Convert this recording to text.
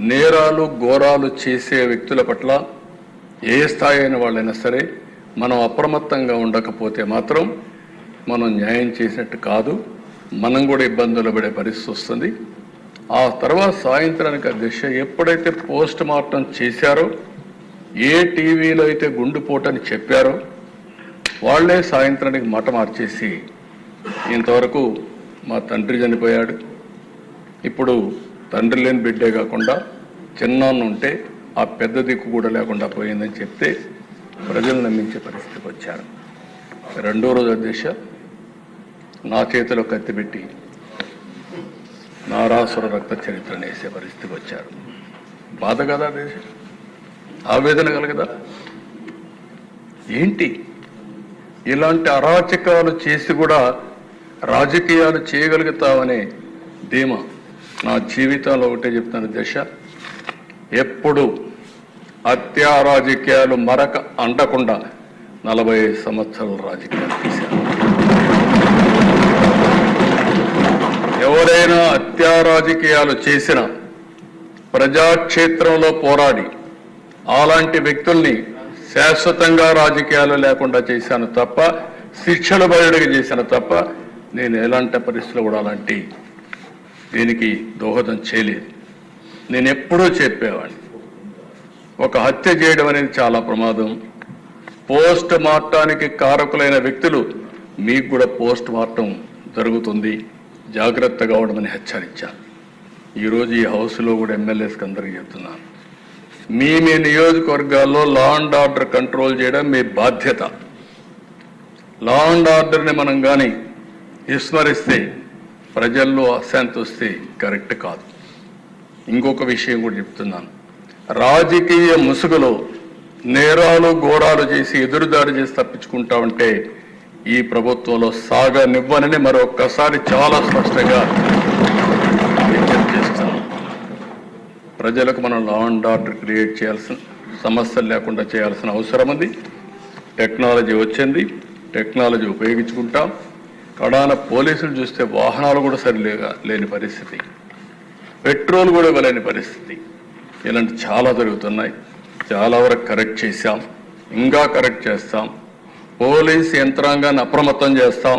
నేరాలు ఘోరాలు చేసే వ్యక్తుల పట్ల ఏ స్థాయి అయిన వాళ్ళైనా సరే మనం అప్రమత్తంగా ఉండకపోతే మాత్రం మనం న్యాయం చేసినట్టు కాదు, మనం కూడా ఇబ్బందులు పడే పరిస్థితి వస్తుంది. ఆ తర్వాత సాయంత్రానికి అధ్యక్ష ఎప్పుడైతే పోస్ట్ మార్టం చేశారో, ఏ టీవీలో అయితే గుండెపోటని చెప్పారో వాళ్లే సాయంత్రానికి మాట మార్చేసి ఇంతవరకు మా తండ్రి చనిపోయాడు, ఇప్పుడు తండ్రి లేని బిడ్డే కాకుండా చిన్నాన్న ఉంటే ఆ పెద్ద దిక్కు కూడా లేకుండా పోయిందని చెప్తే ప్రజలు నమ్మించే పరిస్థితికి వచ్చారు. రెండో రోజు అధ్యక్ష నా చేతిలో కత్తి పెట్టి నారాసుర రక్త చరిత్రను వేసే పరిస్థితికి వచ్చారు. బాధ కదా దేశ, ఆవేదన కలగదా? ఏంటి ఇలాంటి అరాచకాలు చేసి కూడా రాజకీయాలు చేయగలుగుతావనే ధీమా నా జీవితంలో ఒకటే చెప్తాను దశ, ఎప్పుడు హత్యా రాజకీయాలు మరక అంటకుండా 45 సంవత్సరాల రాజకీయాలు చేశాను. ఎవరైనా హత్యా రాజకీయాలు చేసిన ప్రజాక్షేత్రంలో పోరాడి అలాంటి వ్యక్తుల్ని శాశ్వతంగా రాజకీయాలు లేకుండా చేశాను తప్ప, శిక్షలు బయటకు చేశాను తప్ప, నేను ఎలాంటి పరిస్థితులు కూడా అలాంటి దీనికి దోహదం చేయలేదు. నేను ఎప్పుడూ చెప్పేవాడిని, ఒక హత్య చేయడం అనేది చాలా ప్రమాదం. పోస్ట్ మార్టానికి కారకులైన వ్యక్తులు మీకు కూడా పోస్ట్ మార్టం జరుగుతుంది, జాగ్రత్తగా ఉండమని హెచ్చరించాను. ఈరోజు ఈ హౌస్లో కూడా ఎమ్మెల్యేస్కి అందరికీ చెప్తున్నాను, మీ నియోజకవర్గాల్లో లా అండ్ ఆర్డర్ కంట్రోల్ చేయడం మీ బాధ్యత. లా అండ్ ఆర్డర్ని మనం కానీ విస్మరిస్తే ప్రజల్లో అశాంతి వస్తే కరెక్ట్ కాదు. ఇంకొక విషయం కూడా చెప్తున్నాను, రాజకీయ ముసుగులో నేరాలు ఘోరాలు చేసి ఎదురుదాడి చేసి తప్పించుకుంటా ఉంటే ఈ ప్రభుత్వంలో సాగనివ్వనని మరొక్కసారి చాలా స్పష్టంగా విజ్ఞప్తి చేస్తాను. ప్రజలకు మనం లా అండ్ ఆర్డర్ క్రియేట్ చేయాల్సిన, సమస్యలు లేకుండా చేయాల్సిన అవసరం ఉంది. టెక్నాలజీ వచ్చింది, టెక్నాలజీ ఉపయోగించుకుంటాం. కడాన పోలీసులు చూస్తే వాహనాలు కూడా లేని పరిస్థితి, పెట్రోల్ కూడా ఇవ్వలేని పరిస్థితి, ఇలాంటి చాలా జరుగుతున్నాయి. చాలా వరకు కరెక్ట్ చేశాం, ఇంకా కరెక్ట్ చేస్తాం. పోలీస్ యంత్రాంగాన్ని అప్రమత్తం చేస్తాం.